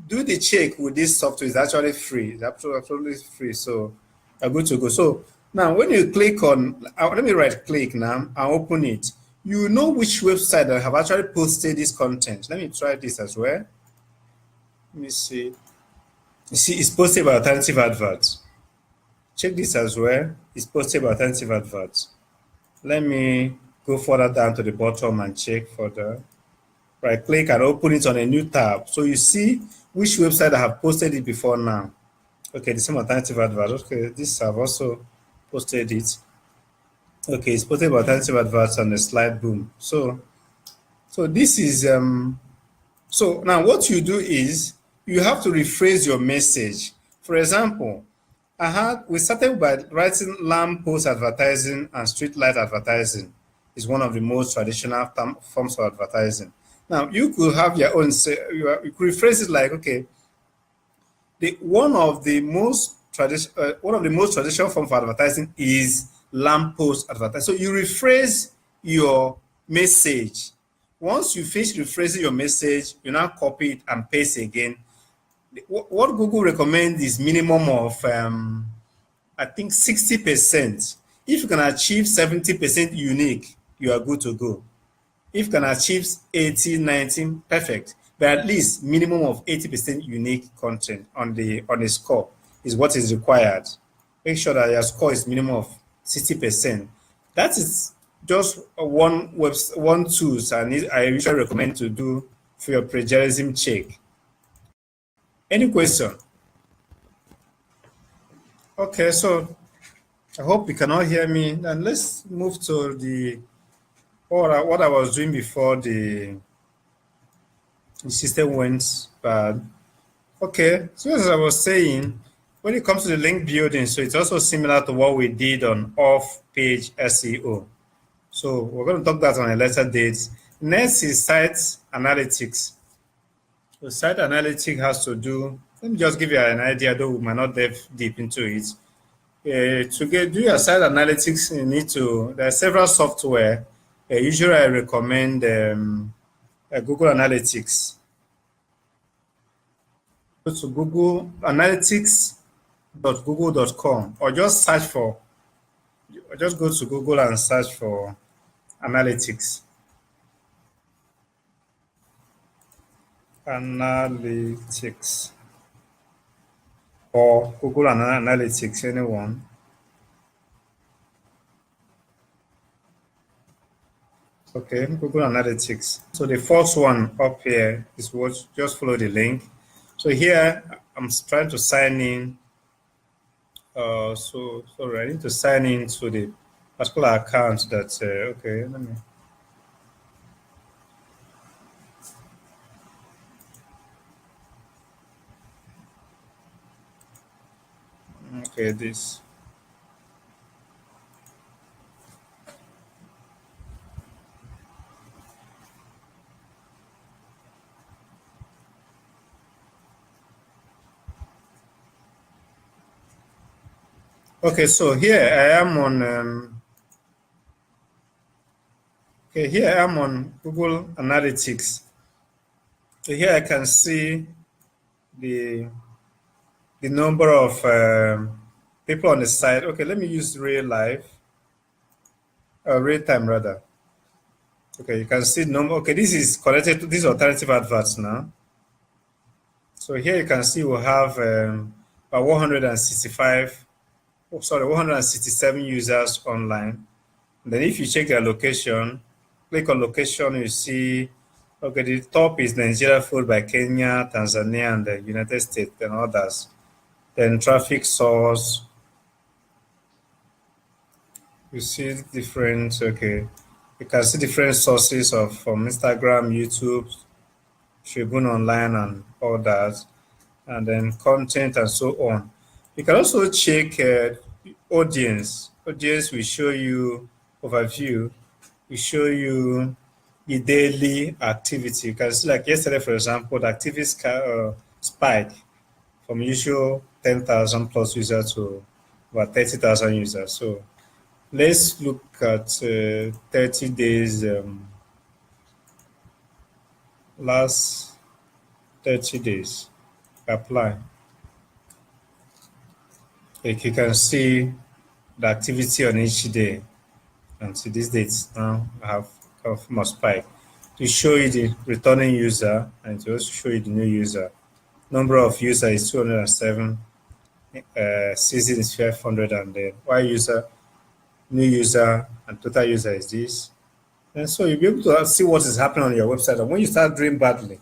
do the check with this software. It's actually free. It's absolutely free. So you're good to go. So now when you click on, let me right click now and open it. You know which website that have actually posted this content. Let me try this as well. Let me see. You see, it's posted by alternative adverts. Check this as well. It's posted by alternative adverts. Let me go further down to the bottom and check further. Right click and open it on a new tab. So you see which website I have posted it before now. Okay, the same alternative advert. Okay, this I've also posted it. Okay, it's posted by alternative adverts on the slide boom. So this is so now what you do is you have to rephrase your message. For example, we started by writing lamp post advertising and street light advertising is one of the most traditional forms of advertising. Now you could have your own say, you could rephrase it like, okay, one of the most traditional forms of advertising is lamp post advertising. So you rephrase your message. Once you finish rephrasing your message, you now copy it and paste again. What Google recommends is minimum of I think 60%. If you can achieve 70% unique, you are good to go. If you can achieve 80, 90, perfect. But at least minimum of 80% unique content on the score is what is required. Make sure that your score is minimum of 60%. That is just one tools I usually recommend to do for your plagiarism check. Any question? Okay, so I hope you can all hear me. And let's move to the what I was doing before the system went bad. Okay, so as I was saying, when it comes to the link building, so it's also similar to what we did on off-page SEO. So we're going to talk that on a later date. Next is site analytics. So site analytics has to do, let me just give you an idea, though we might not dive deep into it. Do your site analytics, you need to, there are several software. Usually I recommend Google Analytics. Go to Google analytics.google.com or just go to Google and search for analytics. Analytics or Google Analytics, anyone. Okay, Google Analytics. So the first one up here is what, just follow the link. So here I'm trying to sign in. So sorry, I need to sign in to the particular account that, okay, let me. Okay, this. Okay, so here I am on okay, here I am on Google Analytics. So here I can see the the number of people on the site. Okay, let me use real life, real time rather. Okay, you can see number. Okay, this is connected to these alternative adverts now. So here you can see we have about 165, oh, sorry, 167 users online. Then if you check their location, click on location, you see, okay, the top is Nigeria followed by Kenya, Tanzania, and the United States and others. Then traffic source, you see different, okay, you can see different sources of from Instagram, YouTube, Tribune Online, and all that, and then content and so on. You can also check audience. Audience will show you overview. We show you the daily activity. You can see, like yesterday, for example, the activity spike from usual 10,000 plus users to about 30,000 users. So let's look at 30 days, last 30 days. Apply. Like you can see the activity on each day. And see these dates now have of more spike to show you the returning user and to also show you the new user. Number of users is 207, season is 500, and then Y user, new user, and total user is this. And so you'll be able to see what is happening on your website. And when you start doing badly,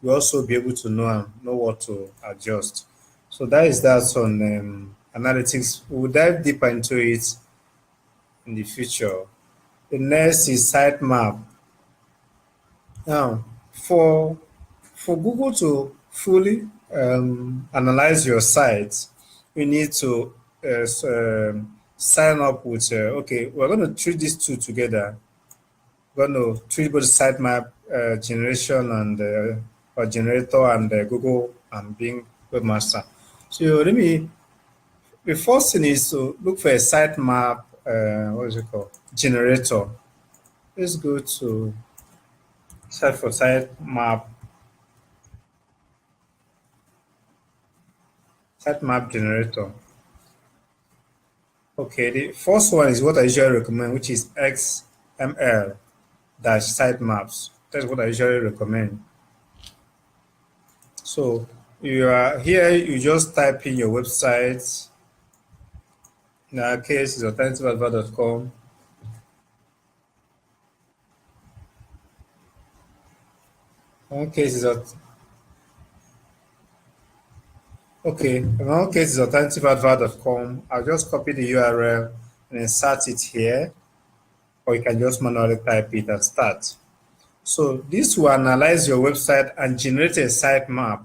you also be able to know what to adjust. So that is that on analytics. We'll dive deeper into it in the future. The next is sitemap. Now, for Google to fully analyze your site, you need to sign up with. Okay, we're going to treat these two together. We're going to treat both sitemap generation and or generator and Google and Bing Webmaster. So let me. The first thing is to look for a sitemap. What is it called? Generator. Let's go to search for sitemap generator. Okay, the first one is what I usually recommend, which is XML dash sitemaps. That's what I usually recommend. So you are here, you just type in your website. In our case, is alternativeadvert.com. One case is okay. In one case is alternativeadvert.com. I'll just copy the URL and insert it here, or you can just manually type it and start. So this will analyze your website and generate a sitemap.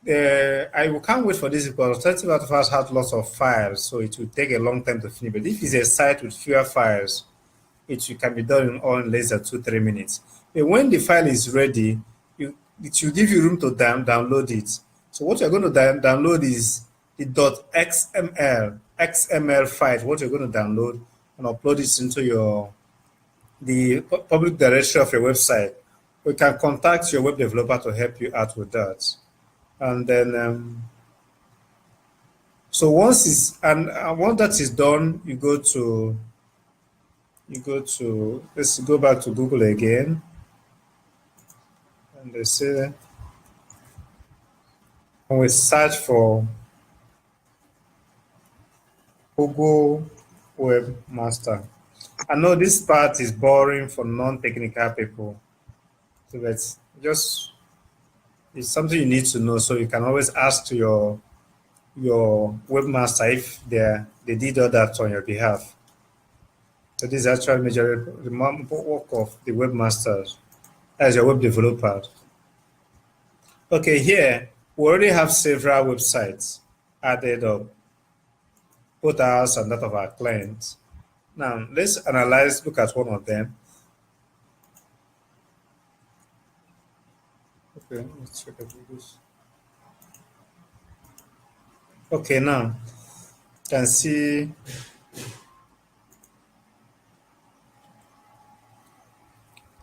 I can't wait for this because alternative artifacts have lots of files, so it will take a long time to finish. But if it's a site with fewer files, can be done in all in less than 2-3 minutes. But when the file is ready, it will give you room to download it. So what you're going to download is the .xml file. What you're going to download and upload it into the public directory of your website. You can contact your web developer to help you out with that. And then so once that is done, let's go back to Google again, and they say when we search for Google Webmaster. I know this part is boring for non-technical people, so that's just it's something you need to know. So you can always ask to your webmaster if they did all that on your behalf. So this is actually major the work of the webmasters as your web developer. Okay, here we already have several websites added up, both ours and that of our clients. Now let's look at one of them. Okay, let's check out this. Okay, now can see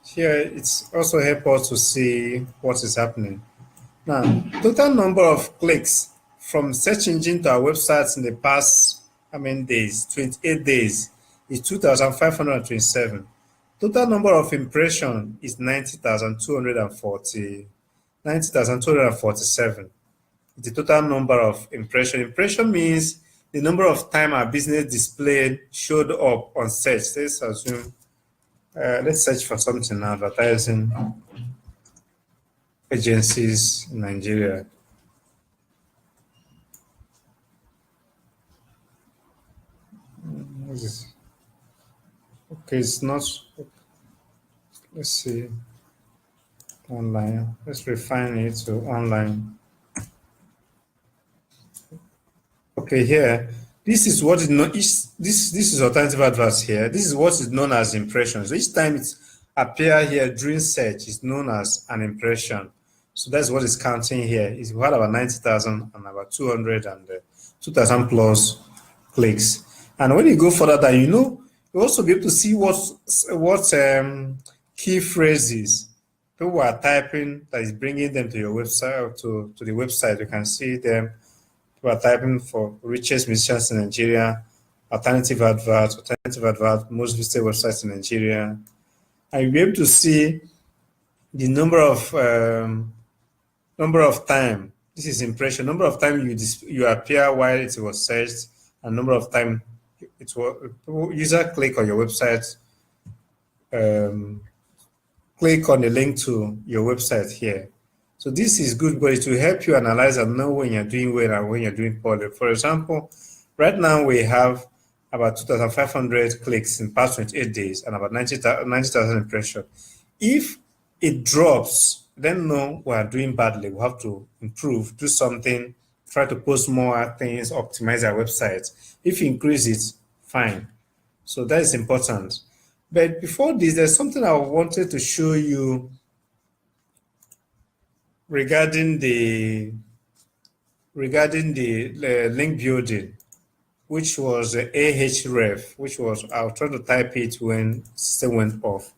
here, it's also help us to see what is happening. Now, total number of clicks from search engine to our websites in the past, days, 28 days, is 2,527. Total number of impression is 90,247. The total number of impression. Impression means the number of time our business displayed showed up on search. Let's assume, let's search for something now, advertising agencies in Nigeria. Okay, it's not. Let's see. Online. Let's refine it to online. Okay, here. This is what is known. This is alternative adverts here. This is what is known as impressions. So each time it appear here during search is known as an impression. So that's what is counting here. Is we had about 90,000 and about 200 and 2,000 plus clicks. And when you go further down, you also be able to see what key phrases people are typing that is bringing them to your website or to the website. You can see them. People are typing for richest musicians in Nigeria, alternative adverts, most visited websites in Nigeria. And you'll be able to see the number of time. This is impression. Number of time you appear while it was searched, and number of time it was user click on your website. Click on the link to your website here. So this is good, but it will help you analyze and know when you're doing well and when you're doing poorly. For example, right now we have about 2,500 clicks in past 28 days and about 90,000 impressions. If it drops, then no, we are doing badly. We have to improve, do something, try to post more things, optimize our website. If you increase it, fine. So that is important. But before this, there's something I wanted to show you regarding the link building, which was Ahref, which was, I was trying to type it when system went off.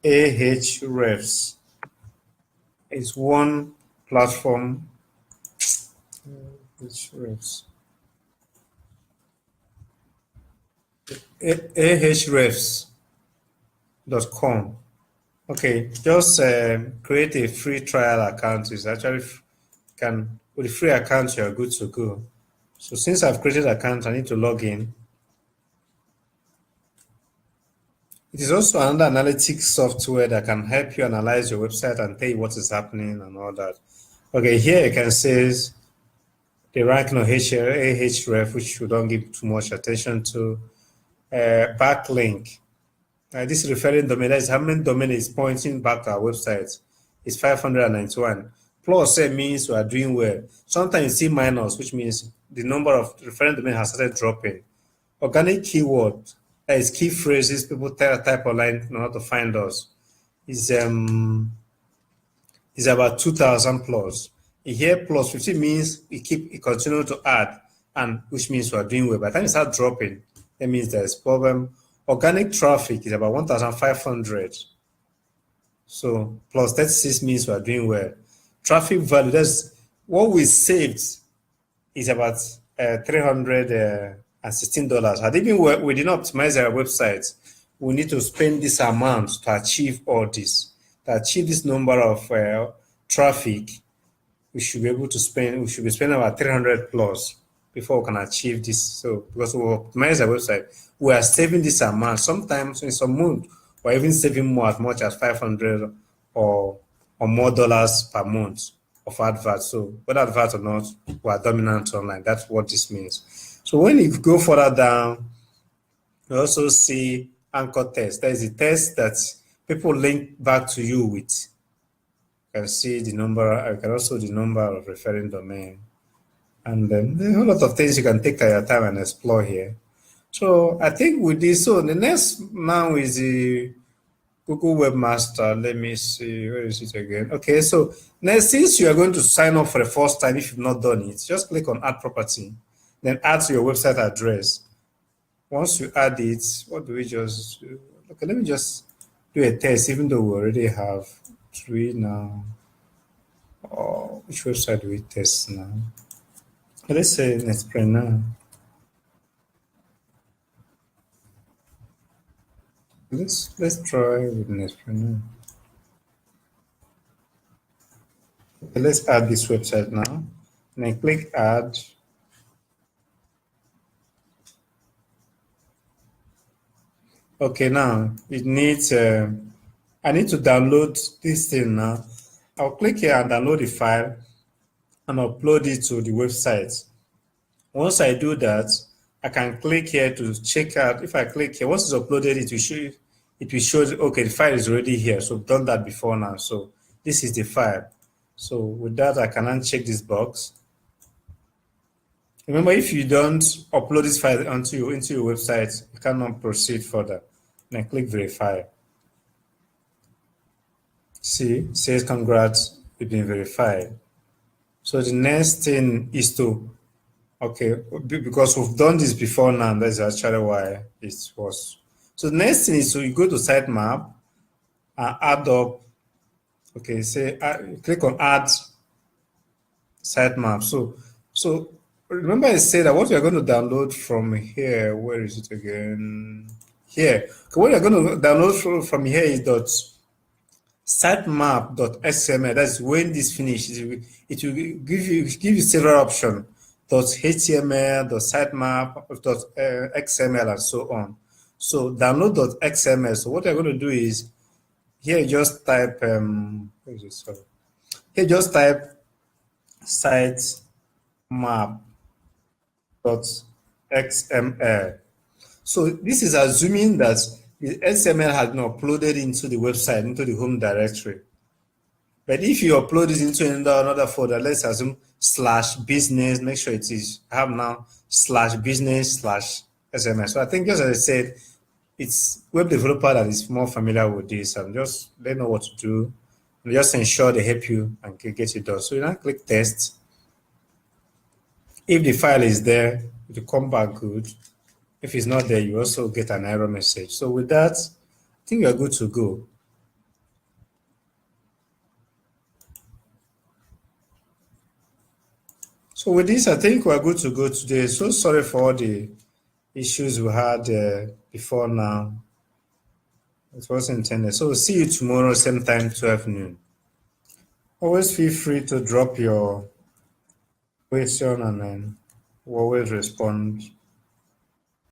Ahrefs is one platform. Ahrefs. Ahrefs.com. Okay, just create a free trial account. It's actually can with a free account you're good to go. So since I've created an account, I need to log in. It is also another analytics software that can help you analyze your website and tell you what is happening and all that. Okay, here you can see the ranking of Ahref, which we don't give too much attention to. Backlink. This referring domain, that is how many domain is pointing back to our website. It's 591. Plus means we are doing well. Sometimes you see minus, which means the number of referring domain has started dropping. Organic keyword, that is key phrases people type online in order to find us, is about 2,000 plus. Here plus 50 means it continue to add, and which means we are doing well. By the time it starts dropping, that means there's problem. Organic traffic is about 1,500. So plus 36 means we are doing well. Traffic value, that's what we saved, is about $316. Had it been we did not optimize our website, we need to spend this amount to achieve all this. To achieve this number of traffic, we should be able to spend, about 300 plus before we can achieve this. So because we optimize our website, we are saving this amount. Sometimes in some month, we're even saving more, as much as 500 or more dollars per month of adverts. So whether adverts or not, we are dominant online. That's what this means. So when you go further down, you also see anchor test. There is a test that people link back to you with. You can see the number, you can also the number of referring domain. And then there are a whole lot of things you can take your time and explore here. So I think with this, so the next now is the Google Webmaster. Let me see, where is it again? Okay, so now since you are going to sign up for the first time, if you've not done it, just click on Add Property. Then add to your website address. Once you add it, what do we just do? Okay, let me just do a test, even though we already have three now. Or which website do we test now? Let's say Netpreneur. Let's try with Netpreneur. Okay, let's add this website now. And then click add. Okay, now it needs I need to download this thing now. I'll click here and download the file and upload it to the website. Once I do that, I can click here to check out. If I click here, once it's uploaded, it will show okay, the file is already here. So I've done that before now. So this is the file. So with that, I can uncheck this box. Remember, if you don't upload this file into your website, you cannot proceed further. Then click verify. See, it says congrats, you've been verified. So the next thing is to, okay, because we've done this before now, that's actually why it was. So the next thing is, so you go to sitemap and add up, okay, say, click on add sitemap. So remember I said that what you're going to download from here, where is it again? Here. Okay, what you're going to download from here is sitemap.xml. That's when this finishes. It will give you several options. .html, .sitemap, .xml, and so on. So download .xml. So what you're going to do is here just type where is it? Sorry. Here just type sitemap.xml. So this is assuming that the XML has been uploaded into the website, into the home directory. But if you upload it into another folder, let's assume /business, make sure it is, I have now /business/XML. So I think, just as I said, it's web developer that is more familiar with this and just they know what to do. And just ensure they help you and get it done. So you now click test. If the file is there, it will come back good. If it's not there, you also get an error message. So with that, I think you're good to go. So with this, I think we're good to go today. So sorry for all the issues we had before now. It wasn't intended. So we'll see you tomorrow, same time, 12 noon. Always feel free to drop your question and then we'll always respond